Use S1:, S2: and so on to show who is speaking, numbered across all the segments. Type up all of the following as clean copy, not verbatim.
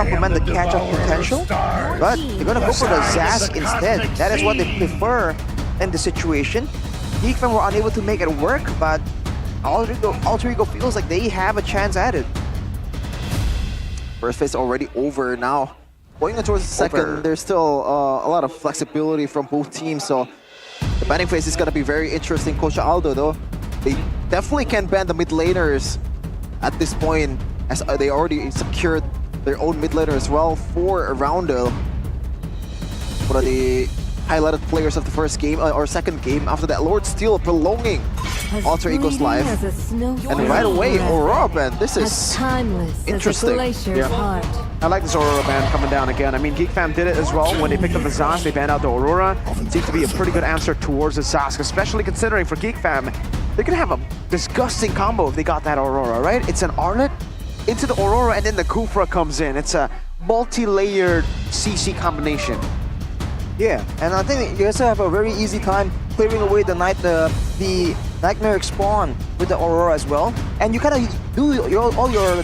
S1: supplement the catch-up potential, but they're gonna go for the Zaz instead. That is what they prefer in the situation. Geek Fam were unable to make it work, but Alter Ego feels like they have a chance at it.
S2: First phase already over now. Going towards the second, there's still a lot of flexibility from both teams, so the banning phase is gonna be very interesting. Coach Aldo, though, they definitely can ban the mid laners at this point, as they already secured their own mid laner as well for a Roundel. One of the highlighted players of the first game or second game. After that, Lord Steel prolonging Alter Ego's life, and right away Aurora ban. This is interesting.
S3: Yeah. I like this Aurora ban coming down again. I mean, Geek Fam did it as well when they picked up the Zas. They banned out the Aurora. It seems to be a pretty good answer towards the Zas, especially considering for Geek Fam, they're gonna have a disgusting combo if they got that Aurora, right? It's an Arlet into the Aurora, and then the Kufra comes in. It's a multi-layered CC combination.
S1: Yeah, and I think you also have a very easy time clearing away the Nightmare spawn with the Aurora as well, and you kind of do all your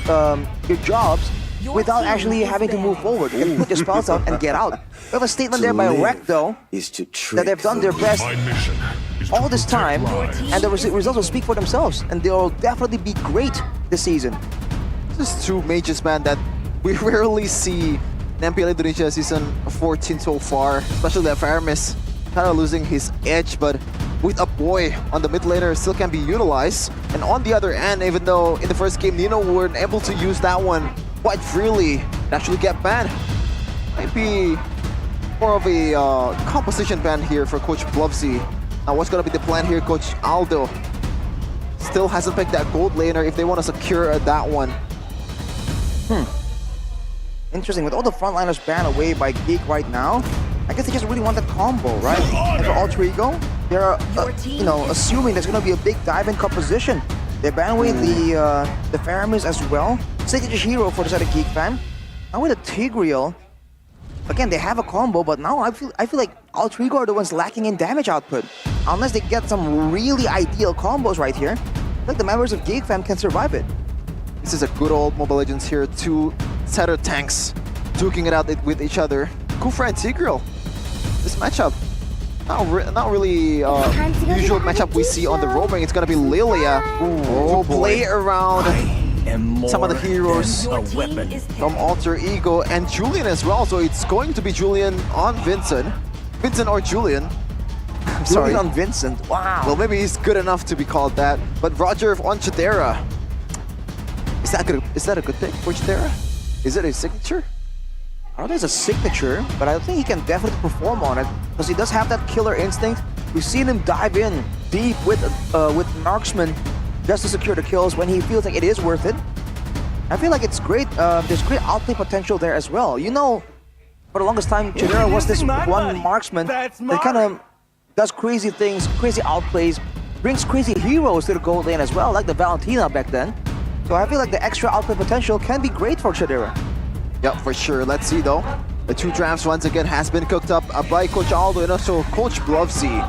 S1: jobs without actually having to move forward. You can put your spells out and get out. We have a statement there by Rek, though, that they've done their best all this time, and the results will speak for themselves, and they'll definitely be great this season.
S2: This is two mages, man, that we rarely see in MPL Indonesia season 14 so far, especially that Faramis kind of losing his edge, but with a boy on the mid laner still can be utilized. And on the other end, even though in the first game Nino weren't able to use that one quite freely and actually get banned, might be more of a composition ban here for Coach Blovsy. Now what's going to be the plan here? Coach Aldo still hasn't picked that gold laner if they want to secure that one.
S1: Interesting, with all the frontliners banned away by Geek right now, I guess they just really want that combo, right? And for Alter Ego, they're assuming there's gonna be a big dive in composition. They ban away the Faramis as well. Signature hero for the side of Geek Fam. Now with the Tigreal, again they have a combo, but now I feel like Alter Ego are the ones lacking in damage output. Unless they get some really ideal combos right here, like the members of Geek Fam can survive it.
S2: This is a good old Mobile Legends here. Two setter tanks duking it out with each other. Kufra and Tigreal. This matchup, not really usual matchup we see on the roaming. It's gonna be Lilia to play around some of the heroes from Alter Ego and Julian as well. So it's going to be Julian on Vincent. Vincent or Julian.
S1: Sorry, on Vincent. Wow.
S2: Well, maybe he's good enough to be called that. But Roger on Chidera. Is that a good pick for Chidera? Is it a signature?
S1: I don't think it's a signature, but I think he can definitely perform on it because he does have that killer instinct. We've seen him dive in deep with Marksman just to secure the kills when he feels like it is worth it. I feel like it's great. There's great outplay potential there as well. You know, for the longest time, Chidera was this one marksman that kind of does crazy things, crazy outplays, brings crazy heroes to the gold lane as well, like the Valentina back then. So I feel like the extra outplay potential can be great for Chidera.
S2: Yep, for sure. Let's see though. The two drafts once again has been cooked up by Coach Aldo and also Coach Blovsy.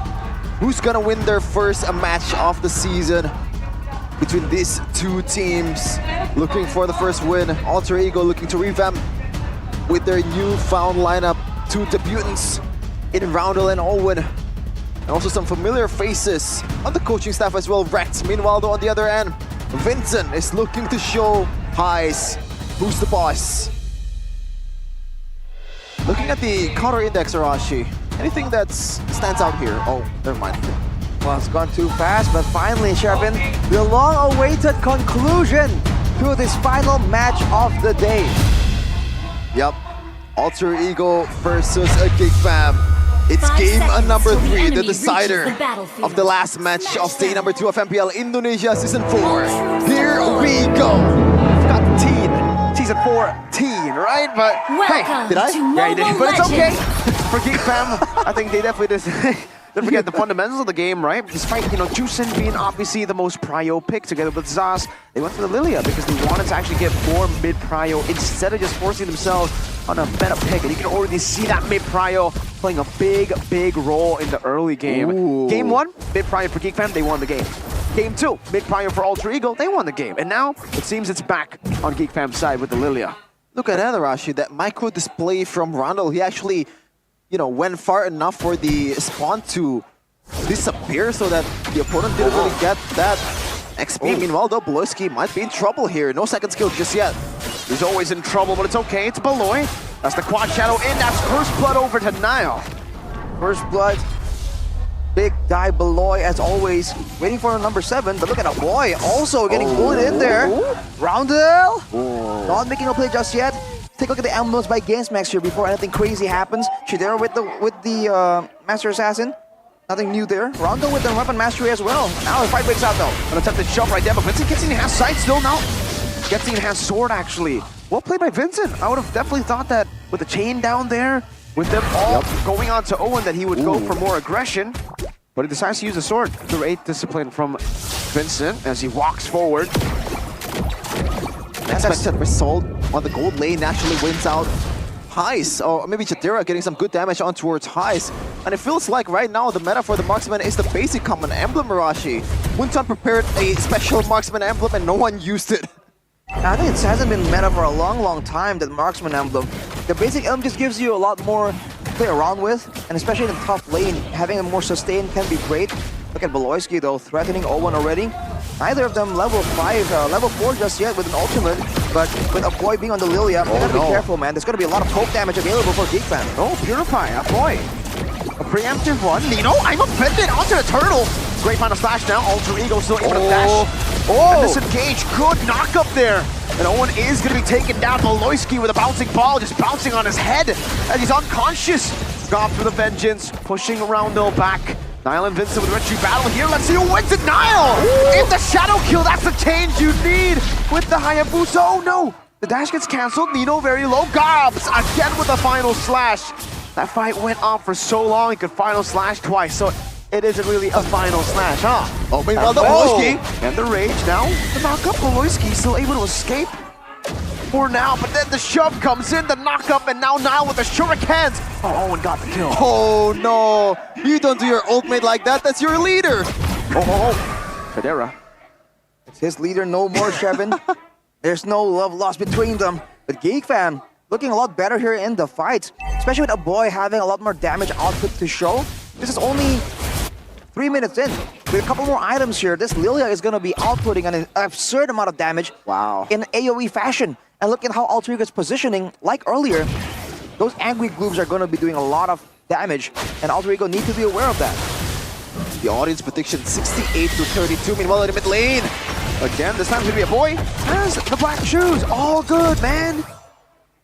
S2: Who's gonna win their first match of the season between these two teams? Looking for the first win. Alter Ego looking to revamp with their newfound lineup. Two debutants in Roundel and Owen. And also some familiar faces on the coaching staff as well. Rex. Meanwhile though, on the other end, Vincent is looking to show highs. Who's the boss? Looking at the counter index, Arashi, anything that stands out here? Oh, never mind.
S1: Well, it's gone too fast, but finally, Sherpin, the long-awaited conclusion to this final match of the day.
S2: Yep, Alter Ego versus a Geek Fam. It's game number 3, the decider of the last match of day number 2 of MPL Indonesia Season 4. Here we go.
S1: I've got the teen. Season 14, right? But hey, did I?
S3: Yeah, you did. But it's okay. For Geek Fam, I think they definitely don't forget the fundamentals of the game, right? Despite, Juicin being obviously the most prio pick together with Zaz, they went for the Lilia because they wanted to actually get more mid-prio instead of just forcing themselves on a meta pick. And you can already see that mid-prio playing a big role in the early game.
S2: Ooh.
S3: Game 1, mid-prio for Geek Fam, they won the game. Game 2, mid-prio for Alter Ego, they won the game. And now, it seems it's back on Geek Fam's side with the Lilia.
S2: Look at that, Arashi. That micro display from Rondo. He actually, you know, went far enough for the spawn to disappear so that the opponent didn't really get that XP. Meanwhile, though, Beloyski might be in trouble here. No second skill just yet.
S3: He's always in trouble, but it's okay. It's Beloy. That's the quad shadow in. That's first blood over to Nile.
S1: First blood. Big die Beloy as always. Waiting for number 7, but look at a boy also getting bullied in there. Roundel. Not making a play just yet. Take a look at the emblems by GamesMax here before anything crazy happens. Shidera with the Master Assassin. Nothing new there. Rondo with the weapon mastery as well. Now the fight breaks out though.
S3: An attempted shove right there, but Vincent gets the enhanced sight still now. Gets the enhanced sword actually. Well played by Vincent. I would have definitely thought that with the chain down there, with them all going on to Owen, that he would go for more aggression. But he decides to use the sword. Great discipline from Vincent as he walks forward.
S2: Expected result on the gold lane actually wins out Heis, or maybe Jadira getting some good damage on towards Heis. And it feels like right now the meta for the marksman is the basic common emblem, Mirashi. Wunton prepared a special marksman emblem and no one used it.
S1: I think it hasn't been meta for a long time, that marksman emblem. The basic emblem just gives you a lot more to play around with, and especially in the top lane, having a more sustain can be great. Look at Beloyski though, threatening Owen already. Neither of them level 5, level 4 just yet with an ultimate, but with a boy being on the Lilia, you gotta be careful, man. There's gonna be a lot of poke damage available for Geek fan.
S3: Oh, Purify, a boy. A preemptive one. Nino, I'm offended onto the turtle. Great final slash now. Alter Ego still able to dash. And disengage. Good knock up there. And Owen is going to be taken down. Beloyski with a bouncing ball, just bouncing on his head as he's unconscious. Gone for the vengeance, pushing Roundel back. Nile and Vincent with a retreat battle here. Let's see who wins it. Nile! In the shadow kill, that's the change you need with the Hayabusa. Oh no! The dash gets cancelled. Nino very low. Gobs again with the final slash. That fight went on for so long, he could final slash twice, so it isn't really a final slash, huh?
S2: Oh, meanwhile, the Beloyski.
S3: And the rage now. The knock-up, Beloyski still able to escape for now, but then the shove comes in, the knock-up, and now Nile with the shurikens. Oh, Owen got the kill.
S2: Oh no, you don't do your ultimate like that, that's your leader.
S3: Federa.
S1: It's his leader no more, Shevin. There's no love lost between them. But Geek fan looking a lot better here in the fight, especially with a boy having a lot more damage output to show. This is only 3 minutes in. With a couple more items here, this Lilia is going to be outputting an absurd amount of damage in AoE fashion. And look at how Alter Ego is positioning. Like earlier, those angry glooms are going to be doing a lot of damage, and Alter Ego need to be aware of that.
S2: The audience prediction 68 to 32. Meanwhile, in the mid lane.
S3: Again, this time it's going to be a boy. Has the black shoes. All good, man.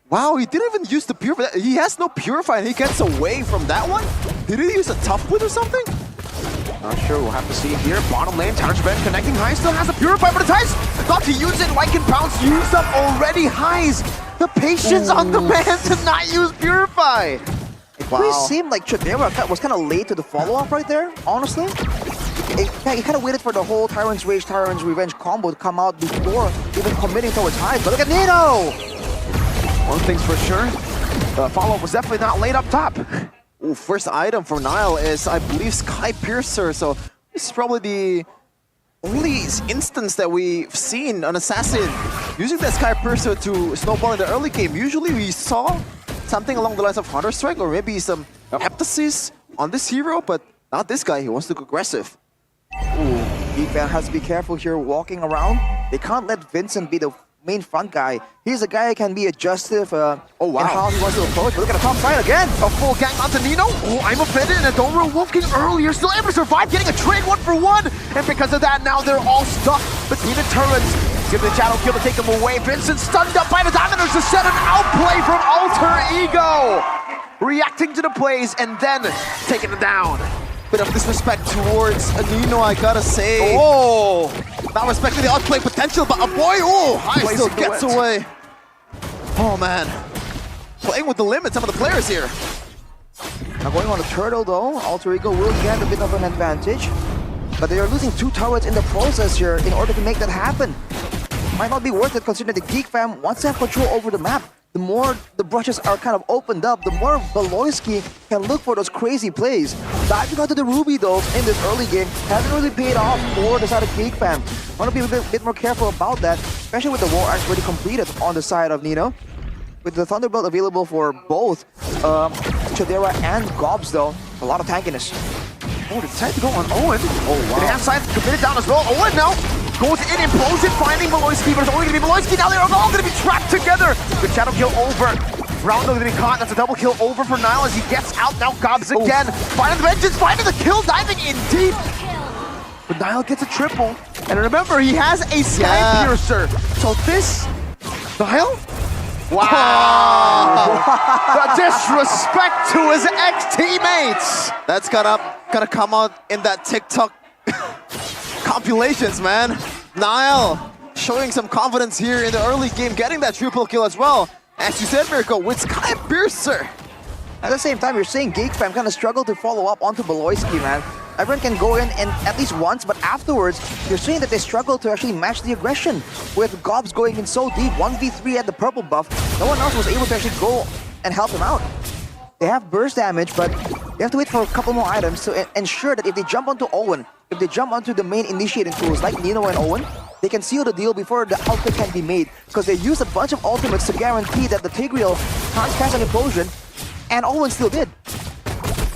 S2: Wow, he didn't even use the Purify. He has no Purify and he gets away from that one? Did he use a Tough Wit or something?
S3: Not sure, we'll have to see here. Bottom lane, Tarjben connecting. High still has a Purify, but it's Heis not to use it. Lycan Pounce used up already. Heis, the patience on the man to not use Purify.
S1: It really seemed like Chidera was kind of late to the follow-up right there, honestly. He kind of waited for the whole Tyrant's Rage, Tyrant's Revenge combo to come out before even committing towards Heis. But look at Nino!
S3: One thing's for sure, the follow-up was definitely not laid up top.
S2: Ooh, first item for Nile is, I believe, Sky Piercer. So this is probably the only instance that we've seen an assassin using that Sky Piercer to snowball in the early game. Usually we saw something along the lines of Counter-Strike or maybe some Heptasis on this hero, but not this guy. He wants to go aggressive.
S1: Ooh, Geek fan has to be careful here walking around. They can't let Vincent be the main front guy. He's a guy who can be adjustive in how he wants to approach. But look at the top side again.
S3: A full gang onto Nino. Oh, I'm offended. And Adora Wolfking earlier still able to survive, getting a trade 1-for-1. And because of that, now they're all stuck between the turrets. Give the shadow kill to take them away. Vincent stunned up by the Diamonders to set an outplay from Alter Ego. Reacting to the plays and then taking it down.
S2: Bit of disrespect towards Nino, I gotta say. Not respecting the outplay potential, but a boy, Heis still gets away. Oh man, playing with the limit, some of the players here.
S1: Now going on the turtle though, Alter Ego will get a bit of an advantage. But they are losing 2 turrets in the process here in order to make that happen. Might not be worth it considering the Geek fam wants to have control over the map. The more the brushes are kind of opened up, the more Beloyski can look for those crazy plays. Diving onto the Ruby though in this early game hasn't really paid off for the side of Geek fam. Want to be a bit more careful about that, especially with the War Axe already completed on the side of Nino. with the Thunderbolt available for both Chadera and Gobs though. A lot of tankiness.
S3: Oh, they decided to go on Owen.
S2: Oh, wow.
S3: The hand side committed down as well. Owen now goes in, implosion, finding Maloyski, but it's only going to be Maloyski. Now they're all going to be trapped together. The shadow kill over. Rondo going to be caught. That's a double kill over for Nile as he gets out. Now Gobs again. Finding the vengeance, finding the kill, diving in deep. But Nile gets a triple. And remember, he has a Sky Piercer. So this... Nile? Wow! The disrespect to his ex-teammates!
S2: That's gonna come out in that TikTok compilations, man. Nile showing some confidence here in the early game, getting that triple kill as well. As you said, Mirko, with Sky Piercer.
S1: At the same time, you're seeing Geek fam kind of struggle to follow up onto Beloyski, man. Everyone can go in and at least once, but afterwards, you're seeing that they struggle to actually match the aggression. With Gobs going in so deep, 1v3 at the purple buff, no one else was able to actually go and help him out. They have burst damage, but they have to wait for a couple more items to ensure that if they jump onto Owen, if they jump onto the main initiating tools like Nino and Owen, they can seal the deal before the output can be made, because they use a bunch of ultimates to guarantee that the Tigreal can't cast an implosion, and Owen still did.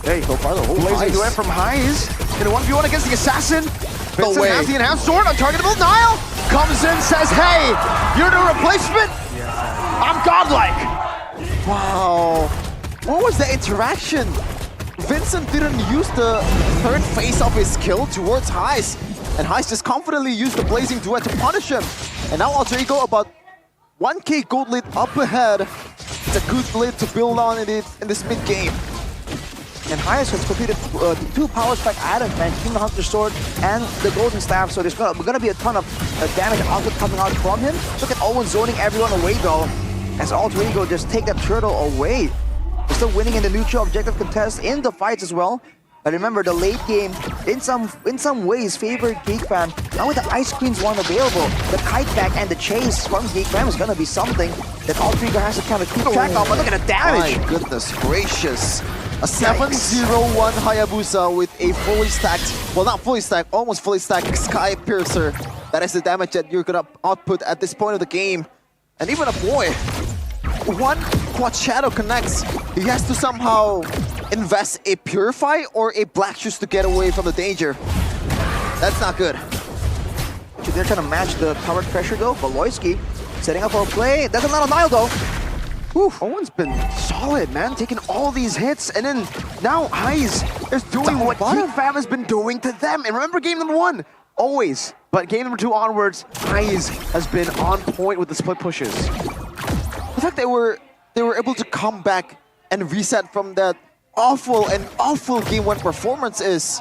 S3: Hey, so far the whole blazing duet from Highs in a 1v1 against the assassin.
S2: No
S3: Vincent
S2: way.
S3: has the enhanced sword, untargetable. Nile comes in, says, hey, you're the replacement? I'm godlike.
S2: Wow. What was the interaction? Vincent didn't use the third phase of his skill towards Heist, and Heist just confidently used the Blazing Duet to punish him. And now Alter Ego about 1k gold lead up ahead. It's a good lead to build on in this mid-game.
S1: And Hyas has completed 2 power spike items, man, King the Hunter Sword and the Golden Staff, so there's gonna be a ton of damage output coming out from him. Look at Owen zoning everyone away though, as Alter Ego just take that turtle away. They're still winning in the neutral objective contest in the fights as well. But remember, the late game, in some ways, favored Geek Fam. Now with the Ice Queen's one available, the kite back and the chase from Geek Fam is gonna be something that Alter Ego has to kind of keep track of. But look at the damage!
S2: My goodness gracious. A 7-0-1 Hayabusa with a fully stacked, well not fully stacked, almost fully stacked Sky Piercer. That is the damage that you're gonna output at this point of the game. And even a boy, one Quad Shadow connects, he has to somehow invest a Purify or a Black Shoes to get away from the danger. That's not good.
S1: They're trying to match the power pressure though. Beloyski setting up for a play. Doesn't let a Nile though.
S3: Oof, Owen's been solid, man, taking all these hits, and then now Highs is doing what Geek Fam has been doing to them. And remember game number 1, always, but game number 2 onwards, Highs has been on point with the split pushes.
S2: The fact they were able to come back and reset from that awful game 1 performance is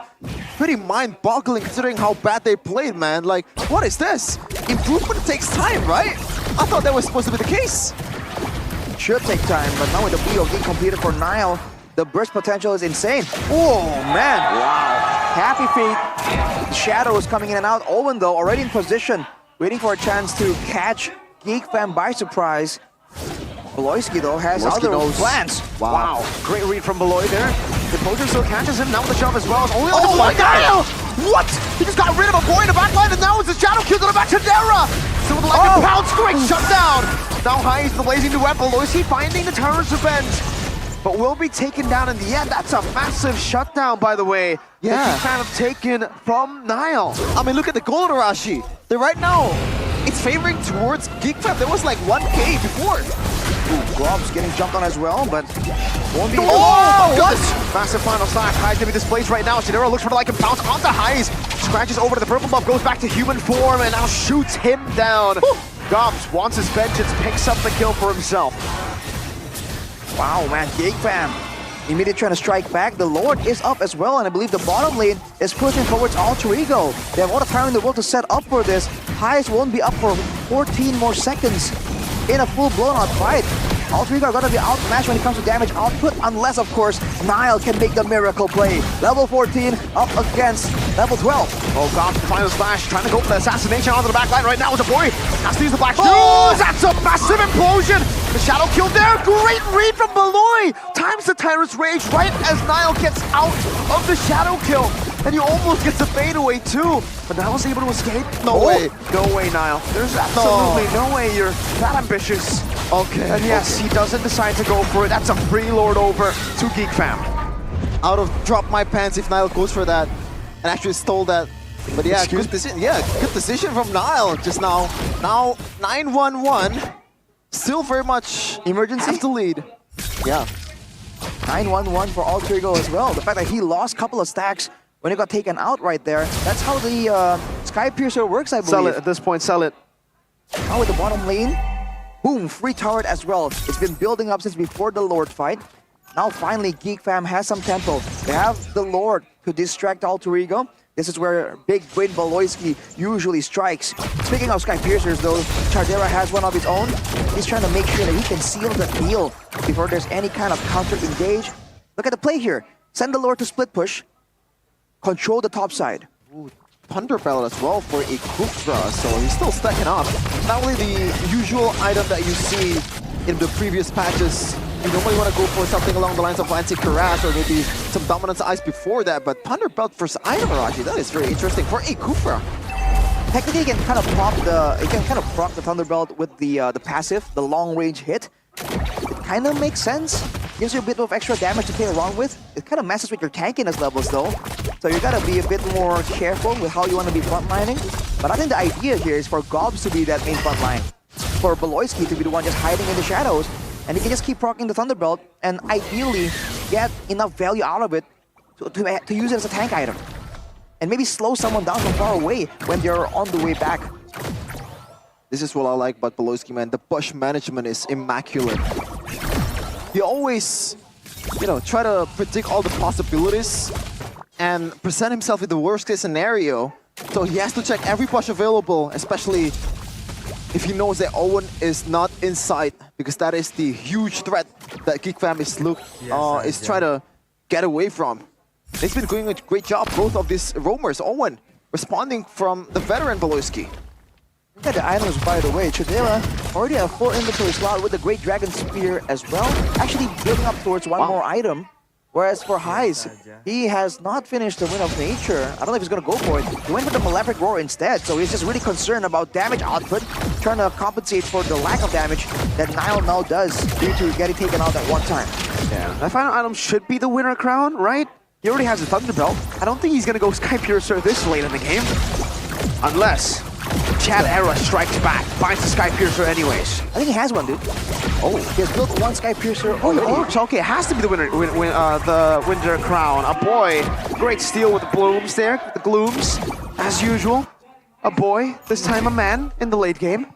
S2: pretty mind-boggling considering how bad they played, man. Like, what is this? Improvement takes time, right? I thought that was supposed to be the case.
S1: Should take time, but now with the BO being completed for Nile, the burst potential is insane. Oh man! Wow! Happy feet. Shadows coming in and out. Owen though, already in position, waiting for a chance to catch Geek Fam by surprise. Beloyski though has other plans.
S3: Wow. Great read from Beloy there. The poacher still catches him, now with the shove as well. It's only
S2: Oh my God!
S3: What? He just got rid of a boy in the back line, and now it's a shadow kill to the back to Dara! So with the lightning pounce, great shutdown! Now Highs the blazing duet, Beloyski finding the Terror's Revenge. But will be taken down in the end. That's a massive shutdown, by the way.
S2: Yeah.
S3: That he kind of taken from Nile.
S2: I mean, look at the gold Arashi. They're right now, it's favoring towards Geek Fam. There was like 1k before.
S1: Grob's getting jumped on as well, but won't be.
S3: Oh, what? Massive final slash. Highs gonna be displaced right now. Shadera looks for the like and bounce onto Highs. Scratches over to the purple buff, goes back to human form, and now shoots him down. Gobs wants his vengeance, picks up the kill for himself.
S1: Wow, man, Geek Fam immediately trying to strike back. The Lord is up as well, and I believe the bottom lane is pushing towards Alter Ego. They have all the time in the world to set up for this. Highest won't be up for 14 more seconds in a full blown-out fight. Alter Ego are gonna be outmatched when it comes to damage output, unless, of course, Nile can make the miracle play. Level 14 up against level 12.
S3: Oh, Gobs, final splash, trying to go for the assassination onto the back line right now with a boy. Has to use the Black Shoes. That's a massive implosion. The shadow kill there. Great read from Beloy. Times the Tyrant's Rage right as Nile gets out of the shadow kill. and he almost gets the fadeaway too. But Niall's able to escape.
S2: No way.
S3: No way, Niall. There's absolutely no way you're that ambitious.
S2: Okay.
S3: And yes, he doesn't decide to go for it. That's a preload over to Geek Fam.
S2: I would have dropped my pants if Niall goes for that and actually stole that. But yeah, good decision. Yeah, good decision from Niall just now. Now 9-1-1. Still very much
S1: Emergency?
S2: have to lead. Yeah.
S1: 9-1-1 for Alter Ego as well. The fact that he lost a couple of stacks when he got taken out right there. That's how the Sky Piercer works, I believe.
S3: Sell it at this point, sell it.
S1: Now with the bottom lane. Boom, free turret as well. It's been building up since before the Lord fight. Now finally Geek Fam has some tempo. They have the Lord to distract Alter Ego. This is where Big Brain Baloyski usually strikes. Speaking of Sky Piercers though, Chardera has one of his own. He's trying to make sure that he can seal the deal before there's any kind of counter engage. Look at the play here. Send the Lord to split push. Control the top side.
S2: Ooh, Thunder Belt as well for a Kufra, so he's still stacking up. Not only the usual item that you see in the previous patches. You normally want to go for something along the lines of Anti-Karash or maybe some Dominance Ice before that, but Thunder Belt versus item Arashi, that is very interesting for a Kufra.
S1: Technically, you can kind of proc the Thunderbolt with the passive, the long-range hit. It kind of makes sense. Gives you a bit of extra damage to play around with. It kind of messes with your tankiness levels though. So you gotta be a bit more careful with how you want to be frontlining. But I think the idea here is for Gobs to be that main frontline. For Baloyski to be the one just hiding in the shadows. And he can just keep proccing the Thunderbolt and ideally get enough value out of it to use it as a tank item. And maybe slow someone down from far away when they're on the way back.
S2: This is what I like about Baloyski, man. The push management is immaculate. He always, you know, try to predict all the possibilities and present himself in the worst case scenario. So he has to check every push available, especially if he knows that Owen is not inside, because that is the huge threat that Geek Fam is trying to get away from. He's been doing a great job, both of these roamers. Owen responding from the veteran Baloyski.
S1: Look at the items, by the way. Chudela already have full inventory slot with the Great Dragon Spear as well. Actually building up towards one more item. Whereas for Heis, he has not finished the Wind of Nature. I don't know if he's going to go for it. He went for the Malefic Roar instead, so he's just really concerned about damage output, trying to compensate for the lack of damage that Niall now does due to getting taken out at one time.
S3: Yeah, that final item should be the winner crown, right? He already has the Thunderbelt. I don't think he's going to go Sky Piercer this late in the game. Unless Chad Era strikes back, finds the Sky Piercer anyways.
S1: I think he has one, dude. Oh, he has built one Sky Piercer already.
S3: Oh, so okay, it has to be the winner, the Winter Crown. A boy, great steal with the blooms there, the glooms, as usual. A boy, this time a man in the late game.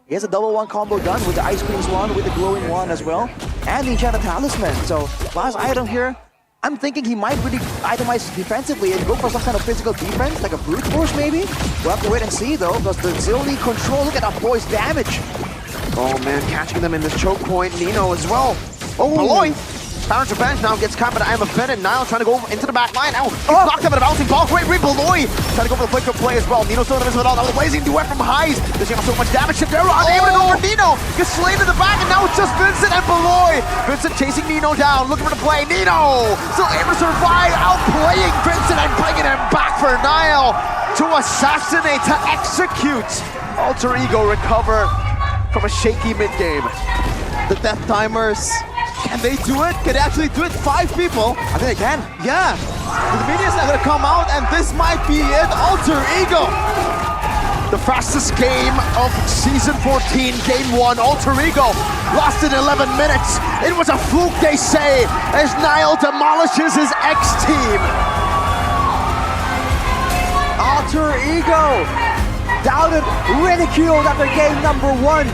S1: He has a double one combo done with the Ice Cream Swan, with the glowing one as well, and the Enchanted Talisman. So last item here, I'm thinking he might really itemize defensively and go for some kind of physical defense, like a brute force maybe. We'll have to wait and see though, because the Zilli control, look at that boy's damage.
S3: Oh man, catching them in this choke point. Nino as well. Oh, Malloy! Balance revenge now gets caught, but I'm offended. Niall trying to go into the back line. Now, knocked him at a bouncing ball. Great read, Malloy trying to go for the flicker play as well. Nino still in the middle of it all. Now the blazing duet from Heis. There's so much damage. Shifter unable to go for Nino. Gets slayed in the back, and now it's just Vincent and Malloy. Vincent chasing Nino down, looking for the play. Nino still able to survive, outplaying Vincent and bringing him back for Niall to assassinate, to execute. Alter Ego recover from a shaky mid-game.
S2: The Death Timers, can they do it? Can they actually do it? 5 people.
S1: I think they can.
S2: Yeah. The minions are gonna come out, and this might be it. Alter Ego.
S3: The fastest game of Season 14, Game 1. Alter Ego lost in 11 minutes. It was a fluke, they say, as Niall demolishes his ex-team.
S1: Alter Ego, doubted, ridiculed after game number 1.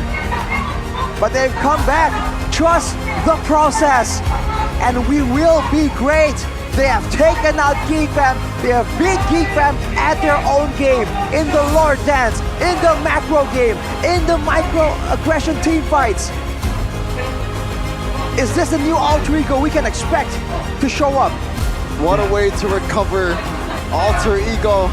S1: But they've come back. Trust the process, and we will be great. They have taken out Geek Fam. They have beat Geek Fam at their own game, in the Lord Dance, in the macro game, in the micro aggression team fights. Is this the new Alter Ego we can expect to show up?
S2: What a way to recover. Alter Ego